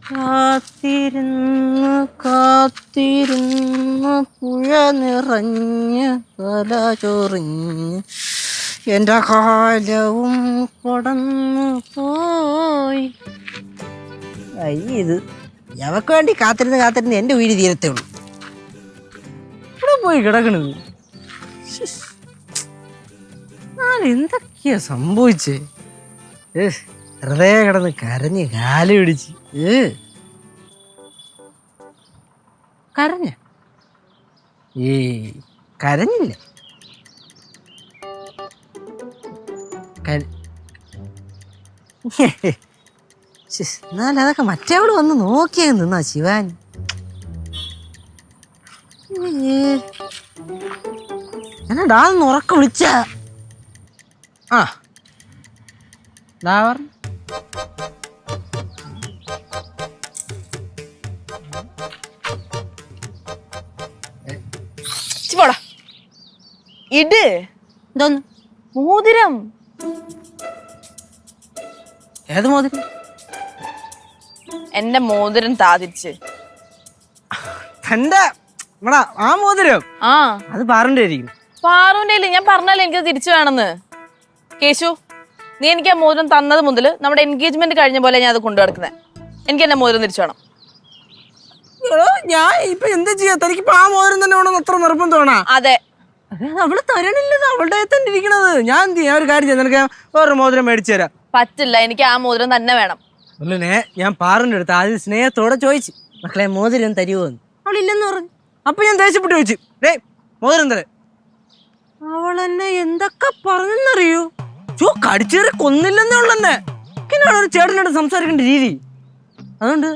കാത്തിരുന്ന് കാത്തിരുന്ന് പുഴ നിറഞ്ഞ് തല ചൊറിഞ്ഞ് എൻ്റെ കാലവും കടന്നു പോയി. ഇത് ഞവക്ക് വേണ്ടി കാത്തിരുന്ന് എൻ്റെ ഉയിര് തീരത്തേ ഉള്ളൂ. ഇവിടെ പോയി കിടക്കണത്. എന്തൊക്കെയാ സംഭവിച്ചേ? വെറുതെ കിടന്ന് കരഞ്ഞ് കാല് പിടിച്ച്. കരഞ്ഞ കരഞ്ഞില്ല. എന്നാലും അതൊക്കെ മറ്റേവള് വന്ന് നോക്കിയാ നിന്നാ ശിവാൻ. എന്നാ ഉറക്കം വിളിച്ച ഇട് എന്തോന്ന്? മോതിരം. ഏത് മോതിരം? എന്റെ മോതിരം താതിരിച്ച്. എന്റെ ആ മോതിരം? ആ, അത് പാറുന്റെ ആയിരിക്കും. പാറുന്റെ ഞാൻ പറഞ്ഞല്ലേ എനിക്ക് തിരിച്ചു വേണമെന്ന്. കേശു, നീ എനിക്ക് ആ മോതിരം തന്നത് മുതൽ നമ്മുടെ എൻഗേജ്മെന്റ് കഴിഞ്ഞ പോലെ ഞാൻ അത് കൊണ്ടു നടക്കുന്നത്. എനിക്ക് എന്റെ മോതിരം തിരിച്ചു വേണം. ഞാൻ ഇപ്പൊ എന്താ ചെയ്യാ? തനിക്കിപ്പോ ആ മോതിരം തന്നെ വേണം അത്ര നിർബന്ധമാണോ? അതെ. അവള് തരണില്ലത്, അവളുടെ തന്നെ ഇരിക്കണത്. ഞാൻ എന്ത് ചെയ്യാം? ഒരു കാര്യം ചെയ്യാം, നിനക്ക് വേറൊരു മോതിരം മേടിച്ചു തരാം. പറ്റില്ല, എനിക്ക് ആ മോതിരം തന്നെ വേണം. ഞാൻ പാറിന്റെ അടുത്ത് ആദ്യം സ്നേഹത്തോടെ ചോദിച്ചു, മക്കളെ മോതിരം തരുമോന്ന്. അവളില്ലെന്ന് പറഞ്ഞു. അപ്പൊ ഞാൻ ദേഷ്യപ്പെട്ട് ചോദിച്ചു, മോതിരം തരേ. അവളെന്നെ എന്തൊക്കെ പറഞ്ഞെന്നറിയൂ? കടിച്ചേറി കൊന്നില്ലെന്നുള്ളന്നെ. ഇങ്ങനെയാണ് ഒരു ചേട്ടനോട് സംസാരിക്കേണ്ട രീതി. അതുകൊണ്ട്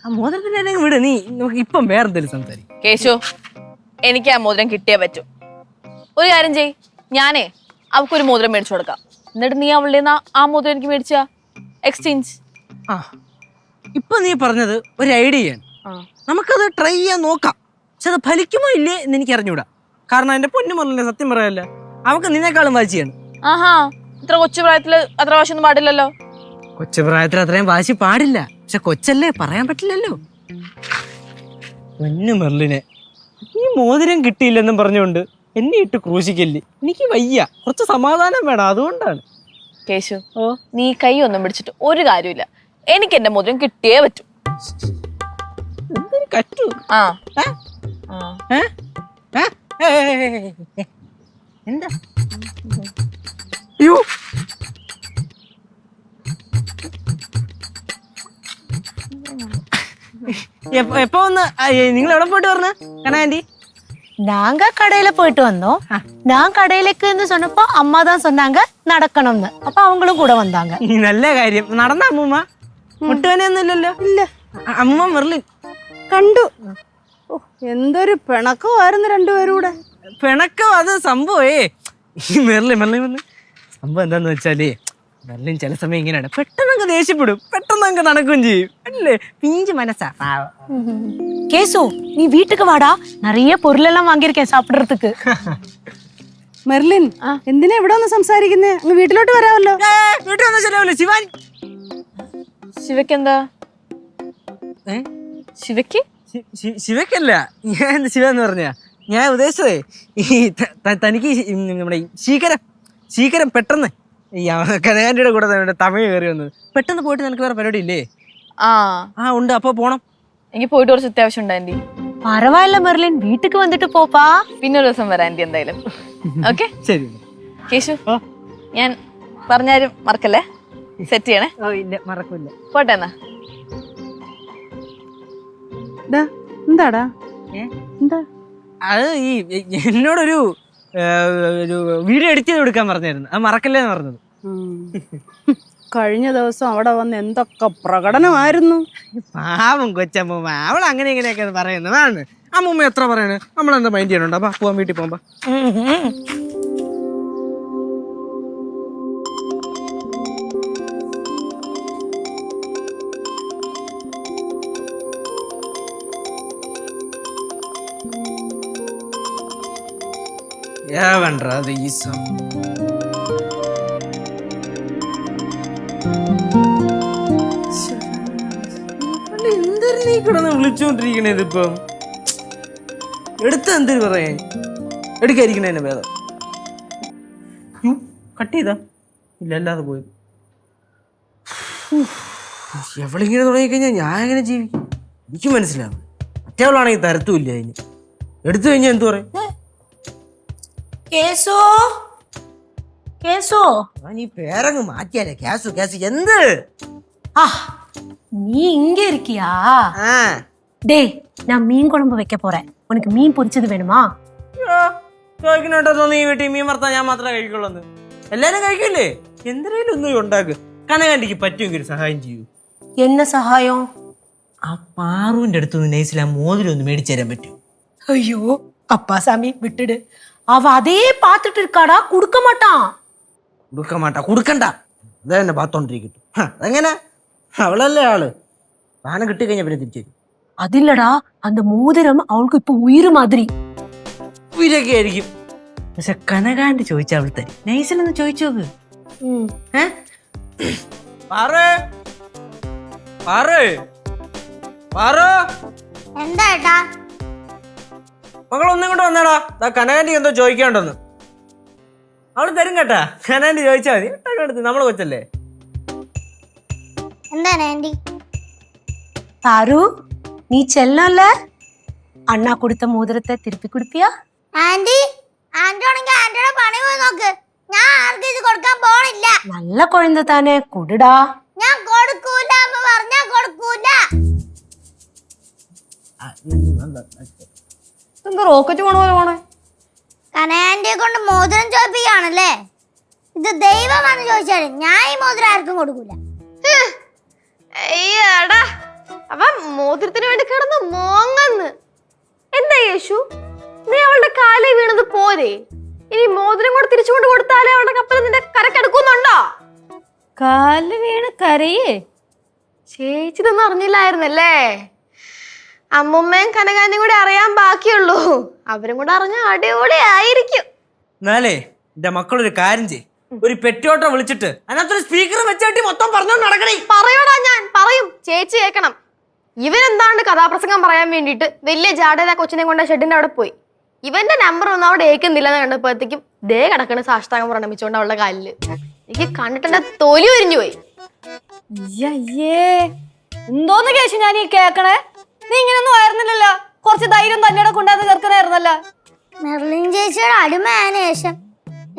ആ മോതിരത്തിന്റെ വിട്. നീ ഇപ്പം വേറെന്തെങ്കിലും സംസാരിക്കും. കേശു, എനിക്ക് ആ മോതിരം കിട്ടിയേ പറ്റൂ. ഒരു കാര്യം ചെയ്, ഞാനേ അവൾക്കൊരു മോതിരം മേടിച്ചു കൊടുക്കാം. എന്നിട്ട് നീ അവളുടെ ആ മോതിരം എനിക്ക് മേടിച്ച എക്സ്ചേഞ്ച്. ഇപ്പൊ നീ പറഞ്ഞത് ഒരു ഐഡിയ. നമുക്കത് ട്രൈ ചെയ്യാൻ നോക്കാം. പക്ഷെ അത് ഫലിക്കുമോ ഇല്ലേ എന്ന് എനിക്ക് അറിഞ്ഞൂടാ. കാരണം എന്റെ പൊന്നു പറഞ്ഞില്ലേ, സത്യം പറയല്ല, അവക്ക് നിന്നെക്കാളും വാശിയാണ്. ആഹാ, ഇത്ര കൊച്ചു പ്രായത്തില് അത്ര വാശിയൊന്നും പാടില്ലല്ലോ. കൊച്ചു പ്രായത്തിൽ അത്രയും വാശി പാടില്ല. പക്ഷെ കൊച്ചല്ലേ, പറയാൻ പറ്റില്ലല്ലോ. പൊന്നു മെർലിനെ, ഈ മോതിരം കിട്ടിയില്ലെന്നും പറഞ്ഞുകൊണ്ട് എന്നെ ഇട്ട് ക്രൂശിക്കല്ലേ. എനിക്ക് വയ്യ, കുറച്ച് സമാധാനം വേണം, അതുകൊണ്ടാണ്. കേശു, നീ കൈ ഒന്നും പിടിച്ചിട്ട് ഒരു കാര്യമില്ല. എനിക്ക് എന്റെ മോതിരം കിട്ടിയേ പറ്റൂ. കറ്റു? എന്താ? எப்போ வந்து നിങ്ങൾ എവിടെ போயிட்டு வரணும் கனாண்டி? நாங்க கடையில போயிட்டு வந்தோம். நான் கடையிலக்குன்னு சொன்னப்போ அம்மா தான் சொன்னாங்க நடக்கணும்னு. அப்ப அவங்களும் கூட வந்தாங்க. നല്ല കാര്യം. നടന്ന അമ്മൂമ്മ? മുട്ടുവേനൊന്നുമില്ലല്ലോ. ഇല്ല. അമ്മൂമ്മ മെർലിൻ കണ്ടു. എന്തൊരു പിണക്കമായിരുന്നു രണ്ടുപേരും കൂടെ. പിണക്കം? അത് സംഭവേ മെർലിൻ സംഭവം എന്താന്ന് വെച്ചാല്, മെർലിൻ ചില സമയം ഇങ്ങനെയാണ്. പെട്ടെന്ന് ദേഷ്യപ്പെടും, പെട്ടെന്ന് നടക്കുകയും ചെയ്യും. അല്ലേ, പിഞ്ചു മനസ്സാ. கேசு, நீ வீட்டுக்கு வாடா, நிறைய பொருள் எல்லாம் வாங்கியிருக்கேன் சாப்பிடுறதுக்கு. മെർലിൻ, എന്തിനാ ഇവിടെ ഒന്ന് സംസാരിക്കുന്നേ? അങ്ങ് വീട്ടിലോട്ട് വരാമല്ലോ. വീട്ടിൽ വന്നാൽ ശരിയാവില്ല. ശിവാൻ, ശിവയ്ക്ക് എന്താ? ശിവയ്ക്ക്? ശിവയ്ക്കല്ല, ഞാൻ എന്ത് ശിവ എന്ന് പറഞ്ഞ ഞാൻ ഉദ്ദേശിച്ചതേ, ഈ തനിക്ക് നമ്മുടെ ശീകരം പെട്ടെന്ന് ഈ കനകാന്റിയുടെ കൂടെ തമിഴ് കയറി വന്നത്. പെട്ടെന്ന് പോയിട്ട് നിനക്ക് വേറെ പരിപാടി ഇല്ലേ? ഉണ്ട്. അപ്പൊ പോണം. എനിക്ക് പോയിട്ട് കുറച്ച് അത്യാവശ്യം ഉണ്ട് ആന്റി. പരവായില്ല മെർലിൻ, വീട്ടിക്ക് വന്നിട്ട് പോപ്പാ. പിന്നെ ഒരു ദിവസം വരാം ആന്റി, എന്തായാലും. ഓക്കെ, ശരി. കേശു, ഞാൻ പറഞ്ഞാലും മറക്കല്ലേ, സെറ്റ് ചെയ്യണേ. ഇല്ല, മറക്കൂല. പോട്ടെ എന്നാ. എന്താടാ? എന്താ? അത് ഈ എന്നോടൊരു വീഡിയോ എഡിറ്റ് ചെയ്ത് കൊടുക്കാൻ പറഞ്ഞായിരുന്നു. അത് മറക്കല്ലേന്ന് പറഞ്ഞത്. കഴിഞ്ഞ ദിവസം അവിടെ വന്ന് എന്തൊക്കെ പ്രകടനമായിരുന്നു. പാവം കൊച്ചമ്മൂമ്മ, അവൾ അങ്ങനെ ഇങ്ങനെയൊക്കെ പറയുന്നത്. അമ്മൂമ്മ എത്ര പറയണേ, നമ്മളെന്താ മൈൻഡ് ചെയ്യണുണ്ടോ? അപ്പൊ പോവാൻ, വീട്ടിൽ പോകുമ്പോ. കിടന്ന് വിളിച്ചുകൊണ്ടിരിക്കണേ ഇതിപ്പം എടുത്ത എന്തിനു പറയാ എടുക്കാതിരിക്കണ എന്നെ ഭേദം. കട്ട് ചെയ്താ ഇല്ല അല്ലാതെ പോയത്. എവളിങ്ങനെ തുടങ്ങിക്കഴിഞ്ഞാൽ ഞാൻ എങ്ങനെ ജീവിക്കും എനിക്ക് മനസ്സിലാവും. മറ്റേവളാണെങ്കിൽ തരത്തുമില്ല അതിന്. എടുത്തു കഴിഞ്ഞാൽ എന്തു പറയും? കേസോ കേസോ നീ പേരങ്ങ് മാറ്റിയാലേ കേസു കേസു എന്ത്? ஆ நீ இங்க இருக்கியா? ആ டேய் நான் மீன் குழம்பு வைக்க போறேன். உனக்கு மீன் பொரிச்சது வேணுமா? ചോദിക്കണോട്ടോ തോന്നി ഈ വീട്ടിൽ മീൻ വറുത്താൽ ഞാൻ മാത്രമേ കഴിക്കുള്ളൂ. എല്ലാരും കഴിക്കില്ലേ? എന്തിനേലും ഒന്നും ഉണ്ടാക്ക്. കനകാന്റിക്ക് പറ്റുമെങ്കിൽ ഒരു സഹായം ചെയ്യൂ. என்ன சகாயம்? ആ പാറുവിന്റെ അടുത്ത് നൈസിൽ ആ മോതിരം ഒന്ന് മേടിച്ചു തരാൻ പറ്റും? ஐயோ அப்பா சாமி விட்டுடு. அவ அதே பாத்துட்டு இருக்காடா, குடுக்க மாட்டான். കൊടുക്ക മാട്ട കൊടുക്കണ്ട അതെ തന്നെ പാത്തോണ്ടിരിക്കട്ടു. അതെങ്ങനെ? അവളല്ലേ ആള്. സാധനം കിട്ടിക്കഴിഞ്ഞാ പിന്നെ തിരിച്ചു തരും. அது இல்லடா, அந்த மோதிரம் அவளுக்கு இப்ப உயிர் மாதிரி. ഉയരൊക്കെ ആയിരിക്കും. പക്ഷെ കനകാന്റി ചോദിച്ചാൽ അവൾ തരും. നൈസിലൊന്ന് ചോദിച്ചു നോക്ക്. പാറു പാറു പാറു എന്താ ഏട്ടാ? മകളൊന്നും കൊണ്ട് വന്നാടാ. കനകാന്റി എന്തോ ചോദിക്കാണ്ടെന്ന്. അവള് തരും കേട്ടാ. കനകാന്റി ചോദിച്ചാൽ മതി. എടുത്ത് നമ്മള് കൊച്ചല്ലേ. എന്താണ് ആന്റി? பாரு நீ செல்லம்ல, அண்ணா கொடுத்த மோதிரத்தை திருப்பி கொடுப்பியா? ആന്റി ആന്റി ആണെങ്കിൽ ആന്റിയുടെ പണി പോയി നോക്ക്. ഞാൻ ആർക്കും ഇത് കൊടുക്കാൻ പോണില്ല. நல்ல குழந்தை தானே, குடுடா. ഞാൻ കൊടുക്കൂല. അമ്മ പറഞ്ഞാ കൊടുക്കൂല. എന്താ റോക്കറ്റ് പോണ പോലെ പോണേ? കനയാന്റിയെ കൊണ്ട് മോതിരം ചോദിപ്പിക്കുകയാണല്ലേ? ഇത് ദൈവമാണ് ചോദിച്ചാലും ഞാൻ ഈ മോതിരം ആർക്കും കൊടുക്കൂല. അയ്യടാ അവ മോതിരത്തിന് വേണ്ടി കിടന്ന് മോങ്ങന്ന്. എന്താ യേശു, നീ അവളുടെ കാലേ വീണത് പോരെ? ഇനി മോതിരം കൂടെ തിരിച്ചുകൊണ്ട് കൊടുത്താലേ അവളുടെ കപ്പൽ നിന്റെ കരക്കെടുക്കുന്നുണ്ടോ? കാല് വീണ് കരയേ? ചേച്ചി ഇതൊന്നും അറിഞ്ഞില്ലായിരുന്നല്ലേ? അമ്മുമ്മയും കനകാന്റിയും കൂടെ അറിയാൻ ബാക്കിയുള്ളൂ. അവരും കൂടെ അറിഞ്ഞ അടിപൊളി ആയിരിക്കും. എന്നാലേ എന്റെ മക്കളൊരു കാര്യം ചെയ്യും. ഒരു പെറ്റോട്ടോ വിളിച്ചിട്ട് അതിനകത്തൊരു സ്പീക്കർ വെച്ചാട്ടി മൊത്തം പറഞ്ഞോണ്ട് നടക്കണേ. പറയൂടാ, ഞാൻ പറയും. ചേച്ചി കേൾക്കണം. ഇവനെന്താണ്ട് കഥാപ്രസംഗം പറയാൻ വേണ്ടിയിട്ട് വലിയ ജാടേത കൊച്ചിനെ കൊണ്ട് ഷെഡിന്റെ അവിടെ പോയി. ഇവന്റെ നമ്പർ ഒന്നും അവിടെ ഏക്കുന്നില്ലെന്ന് കണ്ടപ്പോഴത്തേക്കും ദേ കിടക്കണ സാഷ്ടാംഗം പ്രണമിച്ചോണ്ട് അവളുടെ കാലില്. എനിക്ക് കണ്ടിട്ട് എന്റെ തൊലി ഉരിഞ്ഞു പോയി. അയ്യേ എന്തോന്ന് കേശു ഞാൻ ഈ കേക്കണേ? നീ ഇങ്ങനൊന്നും ആയിരുന്നില്ലല്ലോ. കുറച്ച് ധൈര്യം തന്നെയുടെ കൊണ്ടാന്ന് ചെറുക്കനായിരുന്നല്ലോ. മെർലിൻ ചേച്ചിയുടെ അടിമയായതിനു ശേഷം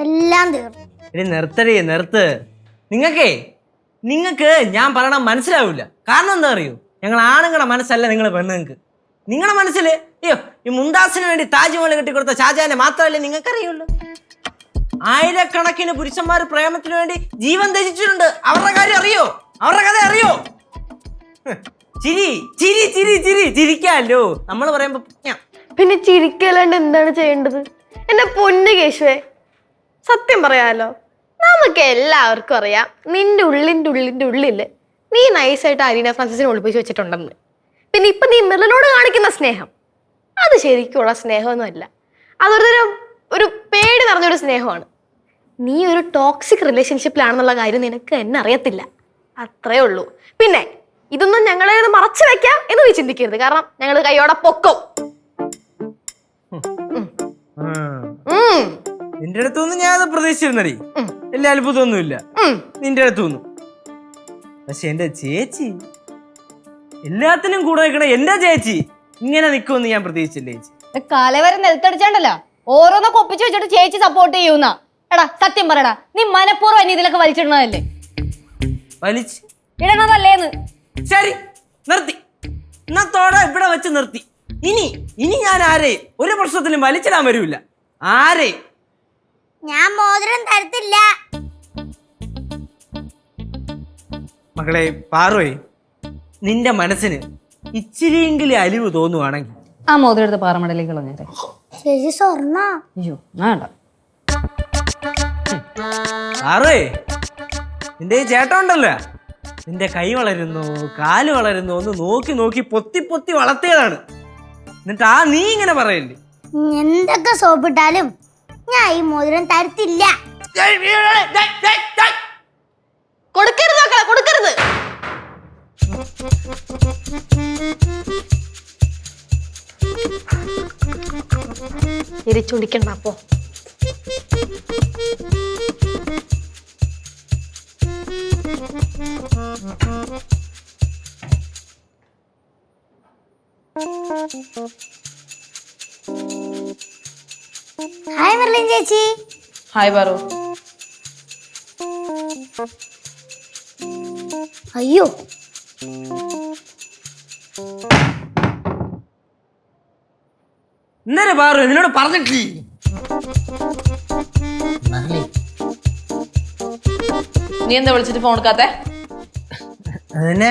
എല്ലാം തീർന്നു. ഇനി നിർത്തടേ നിർത്ത്. നിങ്ങൾക്ക് ഞാൻ പറയണ മനസ്സിലാവില്ല. കാരണം എന്താ അറിയോ? ഞങ്ങൾ ആണുങ്ങളുടെ മനസ്സല്ല നിങ്ങൾ പെണ്ണുങ്ങൾക്ക്. നിങ്ങളുടെ മനസ്സിൽ അയ്യോ ഈ മുംതാസിന് വേണ്ടി താജ്മഹൽ കെട്ടിക്കൊടുത്ത ഷാജഹാനെ മാത്രമല്ലേ നിങ്ങൾക്കറിയുള്ളൂ. ആയിരക്കണക്കിന് പുരുഷന്മാർ പ്രേമത്തിന് വേണ്ടി ജീവൻ ത്യജിച്ചിട്ടുണ്ട്. അവരുടെ കാര്യം അറിയോ? അവരുടെ കഥ അറിയോ? ചിരി ചിരി ചിരി ചിരി ചിരിക്കാല്ലോ നമ്മൾ പറയുമ്പോ. പിന്നെ ചിരിക്കല്ലാണ്ട് എന്താണ് ചെയ്യേണ്ടത്? എന്റെ പൊന്നു കേശുവേ, സത്യം പറയാലോ, നമുക്ക് എല്ലാവർക്കും അറിയാം നിന്റെ ഉള്ളിന്റെ നീ നൈസായിട്ട് അരീന ഫ്രാൻസിസിനെ ഒളിപ്പിച്ച് വെച്ചിട്ടുണ്ടെന്ന്. പിന്നെ ഇപ്പൊ നീ മെർലിനോട് കാണിക്കുന്ന സ്നേഹം അത് ശരിക്കുള്ള സ്നേഹമൊന്നുമല്ല. ഒരു പേടി നിറഞ്ഞൊരു സ്നേഹമാണ്. നീ ഒരു ടോക്സിക് റിലേഷൻഷിപ്പിലാണെന്നുള്ള കാര്യം നിനക്ക് എന്നെ അറിയത്തില്ല, അത്രേ ഉള്ളൂ. പിന്നെ ഇതൊന്നും ഞങ്ങളെ മറച്ചു വെക്കാം എന്ന് നീ ചിന്തിക്കരുത്. കാരണം ഞങ്ങൾ കൈയോടെ പൊക്കും. നിന്റെ അടുത്തൊന്നും ഞാൻ അത് പ്രതീക്ഷിച്ചിരുന്നടി. വലിയ അത്ഭുതമൊന്നുമില്ല നിന്റെ അടുത്തൊന്നും. പക്ഷെ എന്റെ ചേച്ചി എല്ലാത്തിനും കൂടെ നിൽക്കണ എന്റെ ചേച്ചി ഇങ്ങനെ നിൽക്കുമെന്ന് ഞാൻ പ്രതീക്ഷിച്ചില്ല. ചേച്ചി കാലവരെ നിലത്തടിച്ചാണ്ടല്ലോ ഓരോന്നൊക്കെ ഒപ്പിച്ചു വെച്ചിട്ട് ചേച്ചി സപ്പോർട്ട് ചെയ്യുന്ന. എടാ സത്യം പറയടാ, നീ മനഃപൂർവ്വം അനി ഇതിലൊക്കെ വലിച്ചിടണതല്ലേ? വലിച്ച് ഇടണതല്ലേന്ന്. ശരി നിർത്തി. ഇന്നത്തോടെ ഇവിടെ വെച്ച് നിർത്തി. ഇനി ഞാൻ ആരെയും ഒരു പ്രശ്നത്തിലും വലിച്ചിടാൻ വരൂല്ല. ആരെയും ഞാൻ മോതിരം തരത്തില്ല. മകളെ പാറുവേ, നിന്റെ മനസ്സിന് ഇച്ചിരിയെങ്കിലും അലിവ് തോന്നുവാണെങ്കിൽ ആ മോതിരം എടുത്ത് പാറമടലേക്ക് കളഞ്ഞേരെ. ചേച്ചി സ്വർണ്ണ. അയ്യോ വേണ്ട. പാറുവേ, നിന്റെ ഈ ചേട്ടൻ ഉണ്ടല്ലോ, നിന്റെ കൈ വളരുന്നു കാല് വളരുന്നു ഒന്ന് നോക്കി നോക്കി പൊത്തി പൊത്തി വളർത്തിയതാണ്. എന്നിട്ട് നീ ഇങ്ങനെ പറയല്ലേ? എന്തൊക്കെ സോപ്പിട്ടാലും ഞാൻ ഈ മോതിരം തരത്തില്ല. കൊടുക്കരുത് മക്കളെ, കൊടുക്കരുത്. ഇരിച്ചുടിക്കണ്ട അപ്പോ. ഹായ് മെർലിൻ ചേച്ചി. ഹായ് പാറു. അയ്യോ, ഇന്നലെ പാറു നിന്നോട് പറഞ്ഞിട്ടില്ലേ? നീ എന്താ വിളിച്ചിട്ട് ഫോൺ എടുക്കാത്തെ? അതിനെ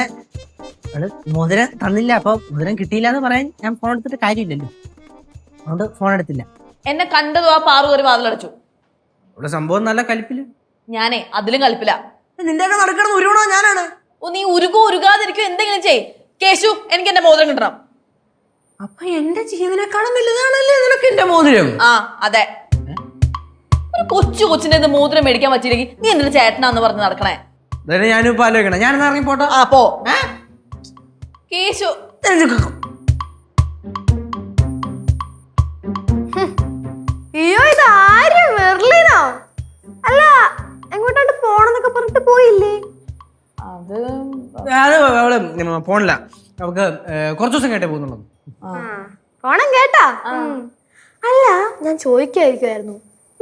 അവള് മോതിരം തന്നില്ല, അപ്പൊ മോതിരം കിട്ടിയില്ല എന്ന് പറയാൻ ഞാൻ ഫോൺ എടുത്തിട്ട് കാര്യമില്ലല്ലോ, അതുകൊണ്ട് ഫോൺ എടുത്തില്ല. എന്നെ കണ്ടതും ആ പാറു ഒരു വാതിലടച്ചു. ഇവിടെ സംഭവം നല്ല കലിപ്പില്. ഞാനേ അതിലും കളിപ്പില്ല. നിന്റെയൊക്കെ നടക്കണം ഉരുവണോ ഞാനാണ്. ഓ നീ ഉരുകാതിരിക്കും, എന്തെങ്കിലും ചെയ്. കേശു, എനിക്ക് എന്റെ മോതിരം കിട്ടണം. അപ്പൊ എന്റെ ജീവനെക്കാളും വലുതാണല്ലേ നിനക്ക് എന്റെ മോതിരം? ആ അതെ. ഒരു കൊച്ചിന്റെ മോതിരം മേടിക്കാൻ പറ്റിയില്ലെങ്കിൽ നീ എന്തിനാ ചേട്ടനാന്ന് പറഞ്ഞ് നടക്കണേ? അതെ, ഞാനിപ്പോ ആലോചിക്കണം. ഞാനെന്നാ ഇറങ്ങിപ്പോട്ടോ? ആ പോ. കേശു, അയ്യോ, ഇത് ആര്? മെർലിനോ? അല്ല, എങ്ങോട്ടാണ്ട് പോണെന്നൊക്കെ പറഞ്ഞിട്ട് പോയില്ലേ? അത് അത് അവള് പോണില്ല, അവക്ക് കുറച്ചു ദിവസം കേട്ടേ പോകുന്നുള്ളൂ. പോണം കേട്ടാ. അല്ല, ഞാൻ ചോദിക്കായിരിക്കുമായിരുന്നു,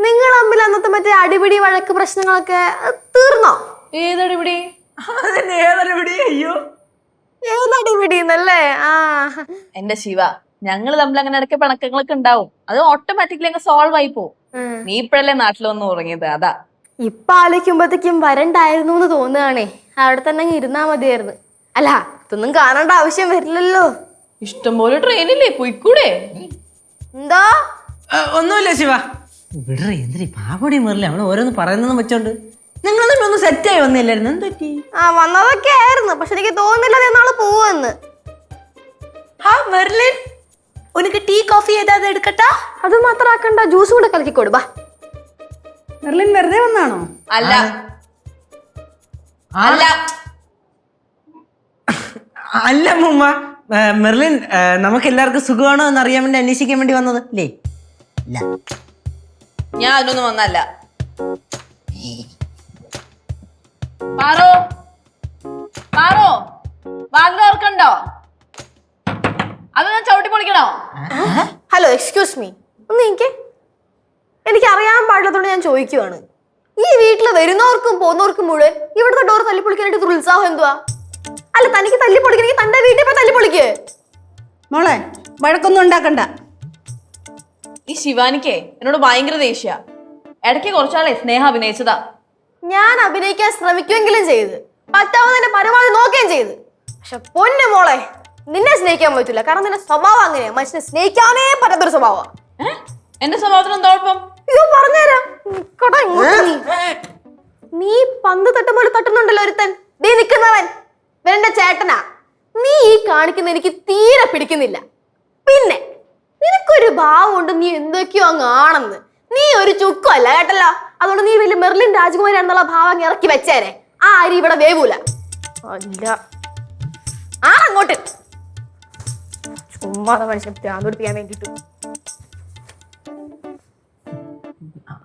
നിങ്ങൾ തമ്മിൽ അന്നത്തെ മറ്റേ അടിപിടി വഴക്ക് പ്രശ്നങ്ങളൊക്കെ തീർന്നോ? ഏതടിപിടി? ഏതടിപിടി? അയ്യോ, ഏതടിപിടിന്നല്ലേ? ആ, എന്റെ ശിവ, ഞങ്ങള് തമ്മിൽ അങ്ങനെ ഇടയ്ക്ക് പിണക്കങ്ങളൊക്കെ ഉണ്ടാവും. അത് ഓട്ടോമാറ്റിക്കലി അങ്ങ് സോൾവ് ആയി പോവും. നീ ഇപ്പഴല്ലേ നാട്ടിൽ വന്ന് തുടങ്ങിയത്, അതാ. ഇപ്പൊ ആലോചിക്കുമ്പോഴത്തേക്കും വരണ്ടായിരുന്നു എന്ന് തോന്നുകയാണേ. അവിടെ തന്നെ അങ്ങ് ഇരുന്നാ മതിയായിരുന്നു. അല്ല, ഇതൊന്നും കാണേണ്ട ആവശ്യം വരില്ലല്ലോ. ഇഷ്ടംപോലെ ട്രെയിനില്ലേ, പോയിക്കൂടെ? എന്തോ? ഒന്നുമില്ല ശിവ, വിടറി. എന്തിനാ പാവടി മെറില്ല, അവള് ഓരോന്ന് പറയുന്നതും വെച്ചോണ്ട് നിങ്ങൾ ഒന്ന് സെറ്റായി വന്നില്ലായിരുന്നു. എന്തൊറ്റി? ആ, വന്നതൊക്കെ ആയിരുന്നു, പക്ഷെ എനിക്ക് തോന്നുന്നില്ല എന്നാള് പോവെന്ന്. മെർലിൻ, ഉനക്ക് ടീ കോഫി ഏതാ എടുക്കട്ടാ? അത് മാത്രം ആക്കണ്ട, ജ്യൂസ് കൂടെ കലക്കിക്കോട്. ബാ. മെർലിൻ വെറുതെ വന്നാണോ? അല്ല അല്ല അല്ല മുമ്മ, മെർലിൻ നമുക്ക് എല്ലാവർക്കും സുഖമാണോ എന്ന് അറിയാൻ വേണ്ടി അന്വേഷിക്കാൻ വേണ്ടി വന്നത് അല്ലേ? ഇല്ല, ഞാൻ അതിനൊന്നും വന്നല്ല. പാറോ, പാറോ, വാതിൽ ഓർക്കണ്ടോ? അത് ഞാൻ ചവിട്ടി പൊളിക്കണോ? ഹലോ, എക്സ്ക്യൂസ് മീ, ഒന്ന് എനിക്ക് അറിയാൻ പാടില്ലാത്തോണ്ട് ഞാൻ ചോദിക്കുവാണ്. ഈ വീട്ടിൽ വരുന്നവർക്കും പോകുന്നവർക്കും മുഴുവൻ ഇവിടുത്തെ ഡോർ തല്ലിപ്പൊളിക്കാനായിട്ട് ഒരു ഉത്സാഹം എന്തുവാ? അല്ല, തനിക്ക് തല്ലിപ്പൊളിക്കണമെങ്കിൽ തന്റെ വീട്ടിൽ പോയി തല്ലിപ്പൊളിക്ക്. മോളെ, വഴക്കൊന്നും ഉണ്ടാക്കണ്ട. ഈ ശിവാനിക്കേ എന്നോട് ഭയങ്കര ദേഷ്യ. ഇടയ്ക്ക് കുറച്ചാളെ സ്നേഹം അഭിനയിച്ചതാ. ഞാൻ അഭിനയിക്കാൻ ശ്രമിക്കുമെങ്കിലും ചെയ്ത്, പറ്റാവുന്നതിന്റെ പരമാവധി നോക്കുകയും ചെയ്ത്. പക്ഷെ പൊന്നു മോളെ, നിന്നെ സ്നേഹിക്കാൻ പറ്റില്ല. കാരണം നിന്റെ സ്വഭാവം അങ്ങനെയാ, മനുഷ്യനെ സ്നേഹിക്കാനേ പറ്റാത്തൊരു സ്വഭാവം. എന്റെ സ്വഭാവത്തിന് എന്താ കുഴപ്പം? ഇത് പറഞ്ഞുതരാം. നീ പന്ത് തട്ടുമ്പോൾ തട്ടുന്നുണ്ടല്ലോ ഒരുത്തൻ, നീ നിൽക്കുന്നവൻ എന്റെ ചേട്ടനാ. നീ ഈ കാണിക്കുന്ന എനിക്ക് തീരെ പിടിക്കുന്നില്ല. പിന്നെ നിനക്കൊരു ഭാവമുണ്ട്, നീ എന്തൊക്കെയോ അങ്ങ് ആണെന്ന്. നീ ഒരു ചുക്കല്ല കേട്ടല്ലോ. അതുകൊണ്ട് നീ വലിയ മെർലിൻ രാജകുമാരിയാണെന്നുള്ള ഭാവം ഇറക്കി വെച്ചേരെ. ആ അരി ഇവിടെ വേവൂല. അല്ല, ആ അങ്ങോട്ട് ചുമ്മാ മനുഷ്യൻ പ്രാന്തൊടിപ്പിക്കാൻ വേണ്ടിട്ട്.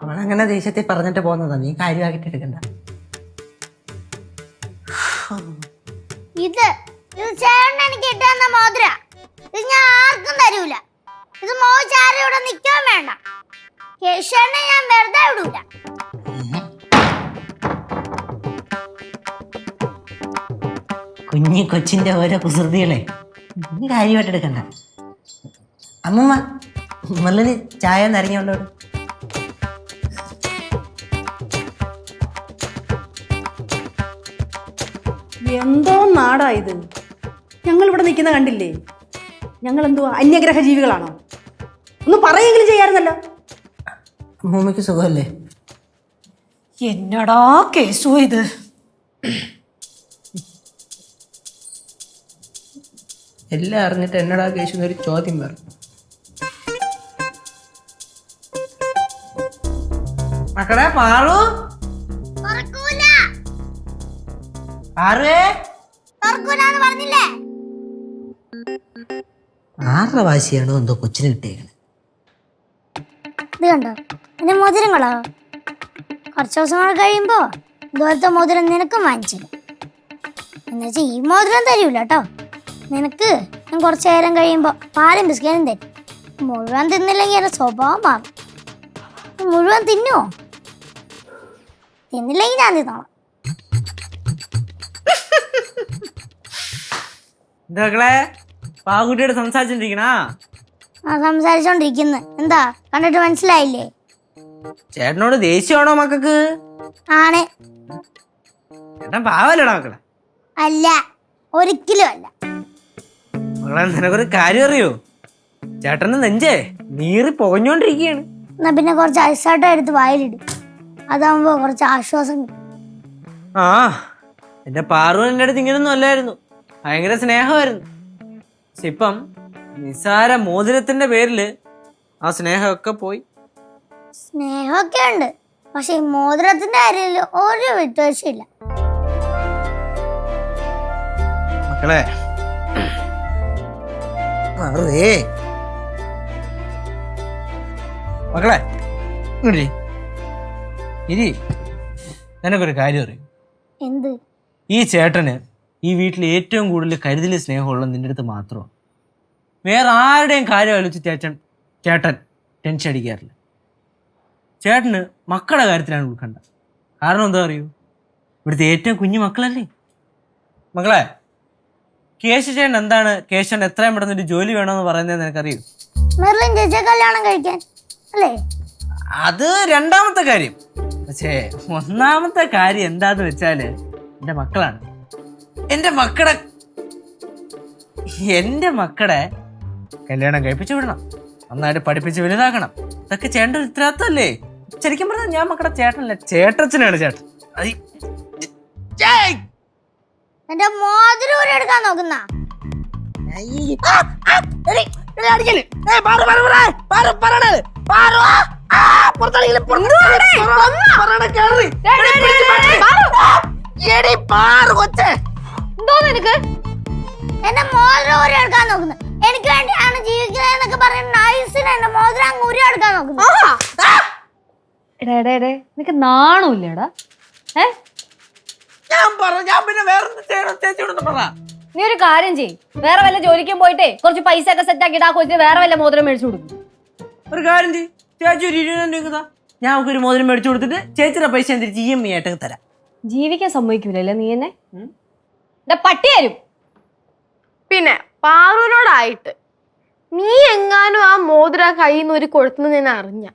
അവളങ്ങനെ ദേഷ്യത്തിൽ പറഞ്ഞിട്ട് പോകുന്നതാ, നീ കാര്യമാക്കിട്ട് എടുക്കണ്ട. ഇത് ചേട്ടൻ എനിക്ക് ഇട്ടുന്ന മോതിര. ഇത് ഞാൻ ആർക്കും തരൂല. ഇത് മോശാരും ഇവിടെ നിൽക്കാൻ വേണ്ട. കേശവനെ ഞാൻ വെറുതെ വിടൂല. കുഞ്ഞി കൊച്ചിന്റെ ഓരോ കുസൃതികളെ നീ കാര്യമായിട്ട് എടുക്കണ്ട. അമ്മമ്മ, മെർലിന് ചായ നരങ്ങിയോണ്ടോ? എന്തോ നാടാ ഇത്. ഞങ്ങൾ ഇവിടെ നിൽക്കുന്ന കണ്ടില്ലേ? ഞങ്ങൾ എന്തുവാ അന്യഗ്രഹ ജീവികളാണോ? ഒന്ന് പറയെങ്കിലും ചെയ്യാറുന്നല്ലോ. അമ്മൂമ്മയ്ക്ക് സുഖമല്ലേ? എന്നടാ കേസു ഇത്? എല്ലാം അറിഞ്ഞിട്ട് എന്നടാ കേശു എന്നൊരു ചോദ്യം പറഞ്ഞു. മക്കളെ പാറു, പാറുവേ, തുറക്കൂലെന്ന് പറഞ്ഞില്ലേ? ആരുടെ വാശിയാണോ എന്തോ കൊച്ചിന് കിട്ടിയേക്കണേ. ഇത് കണ്ടോ എന്റെ മോതിരങ്ങളോ? കുറച്ച് ദിവസങ്ങൾ കഴിയുമ്പോ ഇതുപോലത്തെ മോതിരം നിനക്കും വാങ്ങിച്ചു. എന്നുവെച്ചാൽ ഈ മോതിരം തരൂല കേട്ടോ. നിനക്ക് ഞാൻ കുറച്ചു നേരം കഴിയുമ്പോ പാലും ബിസ്ക്കറ്റും തരും. മുഴുവൻ തിന്നില്ലെങ്കിൽ എന്റെ സ്വഭാവം മാറും. മുഴുവൻ തിന്നുവോ? തിന്നില്ലെങ്കിൽ ഞാൻ തിന്നോളാം. എന്താ പാകുട്ടിയോട് സംസാരിച്ചോണ്ടിരിക്കണാ? ആ സംസാരിച്ചോണ്ടിരിക്കുന്നു. എന്താ കണ്ടിട്ട് മനസ്സിലായില്ലേ? ചേട്ടനോട് ദേഷ്യമാണോ മക്കൾക്ക്? ആണ്. ചേട്ടൻ പാവല്ലടാ മക്കളെ. അല്ല, ഒരിക്കലും അല്ല. മക്കളെ നിനക്കൊരു കാര്യം അറിയോ? ചേട്ടന് നെഞ്ചേ നീറി പുകഞ്ഞോണ്ടിരിക്കുകയാണ്. എന്നാ പിന്നെ കുറച്ച് ഐസാട്ടം എടുത്ത് വായിലിടും. അതാവുമ്പോ കുറച്ച് ആശ്വാസം കിട്ടും. ആ എന്റെ പാറു എൻ്റെ അടുത്ത് ഇങ്ങനൊന്നും അല്ലായിരുന്നു. ഭയങ്കര സ്നേഹമായിരുന്നു. പക്ഷെ ഇപ്പം നിസാര മോതിരത്തിന്റെ പേരില് ആ സ്നേഹമൊക്കെ പോയി. സ്നേഹമൊക്കെ ഉണ്ട്, പക്ഷെ ഈ മോതിരത്തിന്റെ കാര്യത്തിൽ ഒരു വിട്ടുവീഴ്ചയില്ല. മക്കളെ പാറുവേ, മക്കളെ ഇങ്ങോട്ട് ഇരി. നിനക്കൊരു കാര്യം അറിയും? എന്ത്? ഈ ചേട്ടന് ഈ വീട്ടിൽ ഏറ്റവും കൂടുതൽ കരുതൽ സ്നേഹമുള്ള നിന്റെ അടുത്ത് മാത്രമാണ്. വേറെ ആരുടെയും കാര്യം ആലോചിച്ച് ചേട്ടൻ ടെൻഷൻ അടിക്കാറില്ല. ചേട്ടന് മക്കളുടെ കാര്യത്തിലാണ് ഉൾക്കണ്ട. കാരണം എന്താ അറിയൂ? ഇവിടുത്തെ ഏറ്റവും കുഞ്ഞു മക്കളല്ലേ. മക്കളെ കേശുചേട്ടൻ എന്താണ് കേശവൻ എത്രയും പെട്ടെന്ന് ഒരു ജോലി വേണമെന്ന് പറയുന്നത് നിനക്കറിയൂ? മെർലിൻ ചേച്ചിയെ കല്യാണം കഴിക്കാൻ അല്ലേ? അത് രണ്ടാമത്തെ കാര്യം. പക്ഷേ ഒന്നാമത്തെ കാര്യം എന്താന്ന് വെച്ചാല് എൻ്റെ മക്കളാണ്. എൻ്റെ മക്കളെ കല്യാണം കഴിപ്പിച്ചു വിടണം, നന്നായിട്ട് പഠിപ്പിച്ച് വലുതാക്കണം. ഇതൊക്കെ ചേട്ടൻ്റെ ഒരു ഉത്തരവാദിത്തമല്ലേ? ശരിക്കും പറഞ്ഞാൽ ഞാൻ മക്കളുടെ ചേട്ടനല്ല, ചേട്ടച്ചനാണ് ചേട്ടൻ. എന്റെ മോതിരം ഊരി എടുക്കാൻ നോക്കുന്ന എന്റെ മോതിരം ഊരി എടുക്കാൻ നോക്കുന്നു. എനിക്ക് വേണ്ടിയാണ് ജീവിക്കുന്നതെന്നൊക്കെ പറയുന്ന നൈസിന് എന്റെ മോതിരം അങ്ങ് ഊരി എടുക്കാൻ നോക്കുന്നു. നിനക്ക് നാണമില്ലേടാ? ഞാൻ പിന്നെ വേറെ ചേച്ചിയോടൊന്ന് പറ. നീ ഒരു കാര്യം ചെയ്യ്, വേറെ വല്ല ജോലിക്കും പോയിട്ടേ കുറച്ച് പൈസ ഒക്കെ സെറ്റ് ആക്കിയിട്ട് ആ കൊച്ചിന് വേറെ വല്ല മോതിരം മേടിച്ചു കൊടുക്കും. ഒരു കാര്യം ചെയ്യ്, ചേച്ചി ഒരു 20,000 രൂപ ഞാൻ നമുക്ക് ഒരു മോതിരം മേടിച്ചു കൊടുത്തിട്ട് ചേച്ചിയുടെ പൈസ തിരിച്ച് EMI ആയിട്ടൊക്കെ തരാം. ജീവിക്കാൻ സമ്മതിക്കൂലല്ലേ നീ എന്നെ? പട്ടി തരും. പിന്നെ പാറുവിനോടായിട്ട് നീ എങ്ങാനും ആ മോതിര കയ്യിൽ നിന്ന് ഒരു കൊടുത്തെന്ന് ഞാൻ അറിഞ്ഞ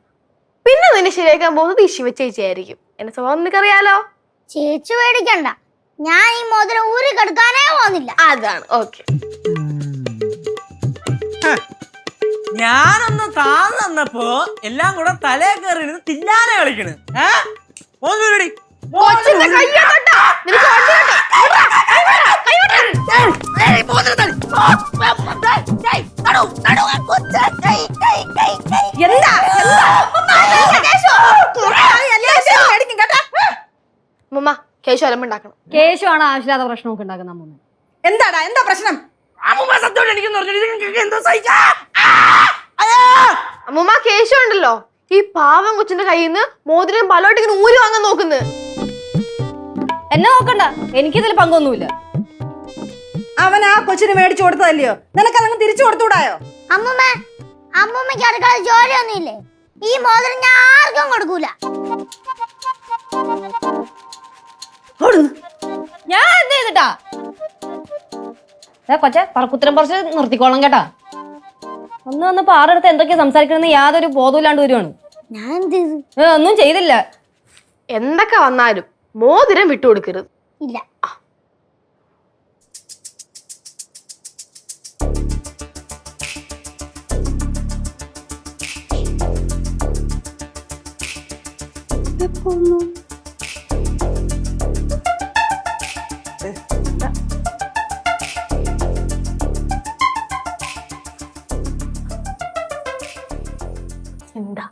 പിന്നെ നിന്നെ ശരിയാക്കാൻ പോകുന്നത് ശിവ ചേച്ചിയായിരിക്കും. എന്റെ സ്വഭാവം നിനക്കറിയാലോ. ചേച്ചി പേടിക്കണ്ട, ഞാൻ ഈ മോതിരം ഊരി കെടുക്കാനേ പോകുന്നില്ല. അതാണ് ഓക്കെ. ഞാനൊന്ന് താന്നപ്പോ എല്ലാം കൂടെ തലേ കയറി ഇരുന്ന് തിന്നാനെ കളിക്കണ്. മുമ്മ കേശു അലമ്പുണ്ടാക്കണം. കേശു ആണ് ആവശ്യമില്ലാത്ത പ്രശ്നമൊക്കെ ഉണ്ടാക്കുന്ന അമ്മ. എന്താ പ്രശ്നം? അമ്മൂമ്മ കേശു ഉണ്ടല്ലോ ഈ പാവം കൊച്ചിന്റെ കയ്യിൽ നിന്ന് മോതിരം പലവട്ടം ഇങ്ങനെ ഊരി വാങ്ങാൻ നോക്കുന്നത്. എന്നെ നോക്കണ്ട, എനിക്കിതിൽ പങ്കൊന്നുമില്ല. അവൻ ആ കൊച്ചിന് മേടിച്ചു കൊടുത്തതല്ലയോ, നിനക്കതങ്ങ് തിരിച്ചു കൊടുത്തൂടായോ? അമ്മൂമ്മയ്ക്ക് അടുക്കള ജോലിയൊന്നും ഇല്ലേ? ഈ മോതിരം ഞാൻ ആർക്കും കൊടുക്കൂല. ഞാൻ എന്ത് ചെയ്തിട്ടാ? കൊച്ചെ പറക്കുത്തരം പറിച്ച് നിർത്തിക്കോളാം കേട്ടാ. ഒന്ന് പാറെടുത്ത് എന്തൊക്കെയാ സംസാരിക്കണമെന്ന് യാതൊരു ബോധമില്ലാണ്ട് വരുവാണ്. ഞാൻ എന്ത് ചെയ്തു? ഒന്നും ചെയ്തില്ല. എന്തൊക്കെ വന്നാലും മോതിരം വിട്ടുകൊടുക്കരുത്. ഇല്ല. എന്താ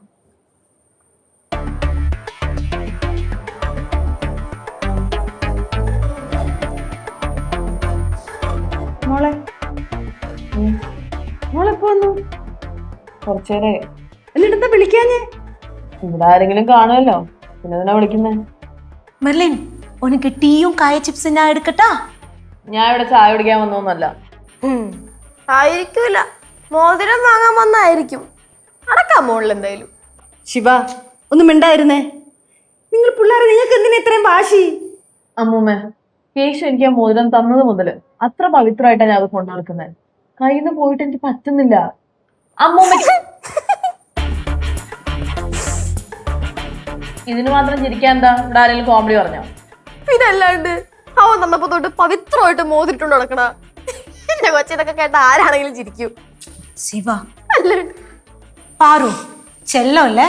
കുറച്ചേരെ. എന്നിട്ടെന്താ വിളിക്കാഞ്ഞേ? ഇവിടെ ആരെങ്കിലും കാണുമല്ലോ, പിന്നെ എന്തിനാ വിളിക്കുന്നേ? മെർലിൻ ഉനക്ക് ടീയും കായ ചിപ്സും ഞാൻ എടുക്കട്ടാ? ഞാൻ ഇവിടെ ചായ കുടിക്കാൻ വന്നോന്നല്ല. ആയിരിക്കൂല, മോതിരം വാങ്ങാൻ വന്നായിരിക്കും. അടക്കാം മോളിൽ എന്തായാലും. ശിവ ഒന്ന് മിണ്ടായിരുന്നേ. നിങ്ങൾ പിള്ളേരെ നിങ്ങൾക്ക് എന്തിനാ ഇത്രയും വാശി? അമ്മൂമ്മ, കേശു എനിക്ക് ആ മോതിരം തന്നത് മുതല് അത്ര പവിത്രമായിട്ടാണ് ഞാൻ അത് കൊണ്ടു നടക്കുന്നത്. കയ്യിൽ നിന്ന് പോയിട്ട് എനിക്ക് പറ്റുന്നില്ല. അമ്മൂമ്മ ഇതിന് മാത്രം ചിരിക്കാൻ എന്താ? ഇവിടെ ആരെങ്കിലും കോമഡി പറഞ്ഞോ? പിന്നല്ലാണ്ട് അവൻ തന്നപ്പോ തൊട്ട് പവിത്രമായിട്ട് മോതിരിട്ടുണ്ട് നടക്കണ. എന്റെ കൊച്ചിതൊക്കെ കേട്ട ആരാണെങ്കിലും ചിരിക്കും. சிவா பாரு செல்லம் இல்ல,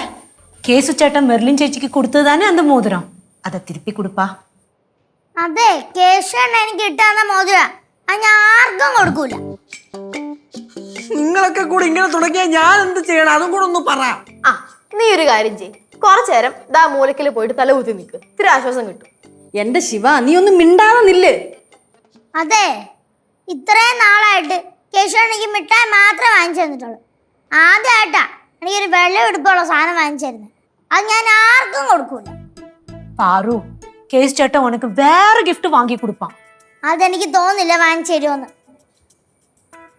கேசு சேட்டன் மெர்லின் சேச்சிக்கு கொடுத்தது தானே அந்த மோதிரம், அதை திருப்பி கொடுப்பா. അതെ, കേശവൻ എനിക്ക് കിട്ടാന്ന മോതിര ഞാൻ ആർക്കും കൊടുക്കൂല. നിങ്ങളൊക്കെ കൂടി ഇങ്ങനെ തുടങ്ങിയാൽ ഞാൻ എന്ത് ചെയ്യണം? അതും കൂടെ ഒന്ന് പറ. ആ, നീ ഒരു കാര്യം ചെയ്യ്, കുറച്ചു നേരം ദാ മൂലക്കില് പോയിട്ട് തല കുത്തി നിൽക്ക്, ഇത്തിരി ആശ്വാസം കിട്ടും. എന്റെ ശിവ, നീ ഒന്നും മിണ്ടാതെ നില്ല്. അതെ, ഇത്രയും നാളായിട്ട് കേശവൻ എനിക്ക് മിഠായി മാത്രമേ വാങ്ങിച്ചു തന്നിട്ടുള്ളൂ. ആദ്യമായിട്ടാ എനിക്കൊരു വെള്ളം എടുപ്പുള്ള സാധനം വാങ്ങിച്ചു തരുന്നത്. അത് ഞാൻ ആർക്കും കൊടുക്കൂല. பாரு கேசு சேட்டன் உனக்கு வேற gift வாங்கி கொடுப்பான். അതെനിക്ക് തോന്നില്ല വാങ്ങിച്ചു തരുമെന്ന്.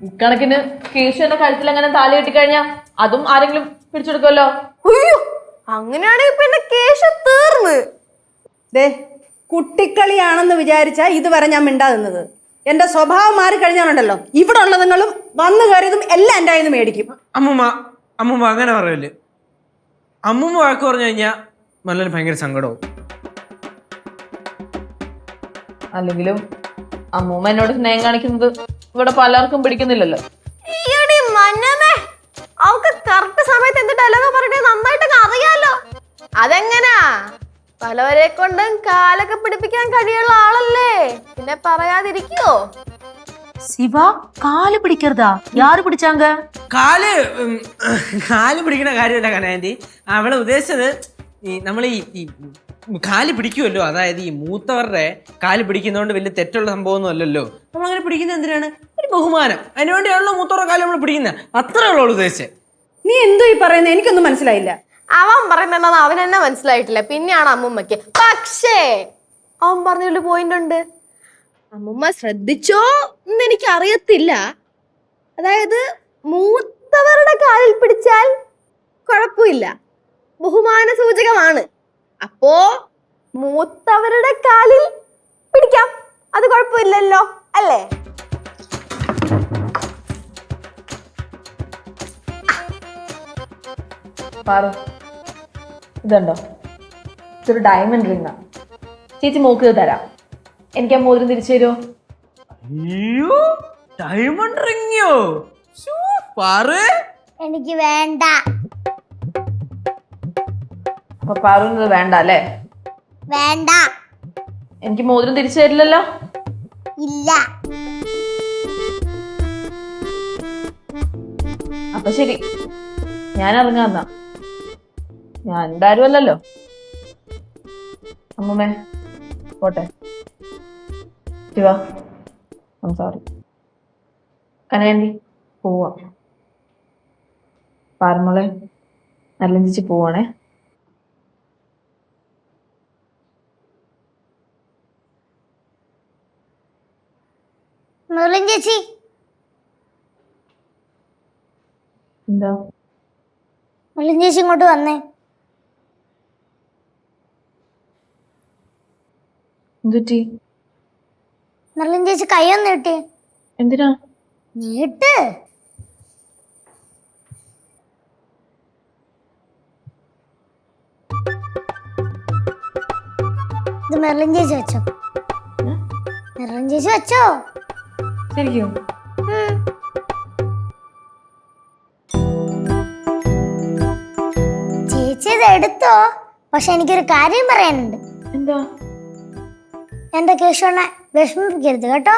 ഇക്കണക്കിന് കേശു എന്റെ കഴുത്തിൽ അങ്ങനെ താലി കെട്ടിക്കഴിഞ്ഞാ അതും ആരെങ്കിലും പിടിച്ചെടുക്കുമല്ലോ. അയ്യോ, അങ്ങനെയാണെങ്കിൽ പിന്നെ കേശു തീർന്ന്. ദേ, കുട്ടിക്കളിയാണെന്ന് വിചാരിച്ചാ ഇതുവരെ ഞാൻ മിണ്ടാകുന്നത്. എന്റെ സ്വഭാവം മാറിക്കഴിഞ്ഞാലുണ്ടല്ലോ, ഇവിടെ ഉള്ളതുങ്ങളും വന്നു കയറിയതും എല്ലാം എൻ്റെ കയ്യിൽ നിന്ന് മേടിക്കും. അമ്മൂമ്മ അങ്ങനെ പറയല്ലേ. അമ്മൂമ്മ വാക്ക് പറഞ്ഞു കഴിഞ്ഞാൽ നല്ലൊരു ഭയങ്കര സങ്കടവും. അല്ലെങ്കിലും അമ്മൂമ്മ എന്നോട് സ്നേഹം കാണിക്കുന്നത് ഇവിടെ പലർക്കും പിടിക്കുന്നില്ലല്ലോ. ഈയടി മഞ്ഞമ്മേ, അവൾക്ക് കറക്റ്റ് സമയത്ത് എന്ത് ഡയലോഗ് പറഞ്ഞേ നന്നായിട്ടൊക്കെ അറിയാലോ. അതെങ്ങനാ പലവരെ കൊണ്ടും കാലൊക്കെ പിടിപ്പിക്കാൻ കഴിയുള്ള ആളല്ലേ, പിന്നെ പറയാതിരിക്കോ? சிவா காலு பிடிக்கிறதா? யாரு பிடிச்சாங்க? കാല് പിടിക്കുന്ന കാര്യമല്ല കനാൻറ്റി. അവളെ ഉദ്ദേശിച്ചത് നമ്മൾ ഈ കാല് പിടിക്കുമല്ലോ, അതായത് ഈ മൂത്തവരുടെ കാല് പിടിക്കുന്നതുകൊണ്ട് വലിയ തെറ്റുള്ള സംഭവമൊന്നും അല്ലല്ലോ. നമ്മളങ്ങനെ പിടിക്കുന്നത് എന്തിനാണ്? ഒരു ബഹുമാനം. അതിനുവേണ്ടിയാണല്ലോ മൂത്തവരുടെ കാല് നമ്മൾ പിടിക്കുന്നത്. അത്രേ ഉള്ളൂ ഉദ്ദേശിച്ചത്. നീ എന്തോ ഈ പറയുന്നത്? എനിക്കൊന്നും മനസ്സിലായില്ല. അവൻ പറയുന്നുണ്ടെന്ന് അവൻ തന്നെ മനസ്സിലായിട്ടില്ല, പിന്നെയാണ് അമ്മുമ്മക്ക്. പക്ഷേ അവൻ പറഞ്ഞൊരു പോയിന്റ് ഉണ്ട്. അമ്മുമ്മ ശ്രദ്ധിച്ചോ എന്ന് എനിക്ക് അറിയത്തില്ല. അതായത് മൂത്തവരുടെ കാലിൽ പിടിച്ചാൽ കുഴപ്പമില്ല, ബഹുമാന സൂചകമാണ്. അപ്പോ മൂത്തവരുടെ കാലിൽ പിടിക്കാം, അത് കുഴപ്പമില്ലല്ലോ അല്ലേ? ഇതുണ്ടോ, ഇതൊരു ഡയമണ്ട് റിങ്ങാ. ചേച്ചി മോക്ക് ഇത് തരാം. എനിക്ക് ആ മോതിരം തിരിച്ചു തരുമോ? അയ്യോ, ഡയമണ്ട് റിങ്ങോ? എനിക്ക് വേണ്ട. അപ്പൊ പാറുന്നത് വേണ്ട അല്ലേ? വേണ്ട. എനിക്ക് മോതിരം തിരിച്ചു തരില്ലല്ലോ? ഇല്ല. അപ്പൊ ശരി, ഞാൻ ഇറങ്ങാന്നാ. ഞാൻ എന്തായാലും അല്ലല്ലോ. അമ്മൂമ്മേ പോട്ടെ. Shiva, I sorry. കനകന്റി പോവാ. പാർമോളെ നല്ലഞ്ചിച്ച് പോവാണേ. മെർലിൻ ചേച്ചി, എന്താ? മെർലിൻ ചേച്ചി ഇങ്ങോട്ട് വന്നേ. എന്തുറ്റി? മെർലിൻ ചേച്ചി കൈയൊന്ന് നീട്ടി. എന്തിനാ? നീട്ട്. ഇത് മെർലിൻ ചേച്ചി വെച്ചോ. മെർലിൻ ചേച്ചി വെച്ചോ. ശരിക്കും? ചേച്ചി ഇത് എടുത്തോ, പക്ഷെ എനിക്കൊരു കാര്യം പറയാനുണ്ട്. എന്താ? എന്റെ കേശവനെ വിഷമിപ്പിക്കരുത് കേട്ടോ.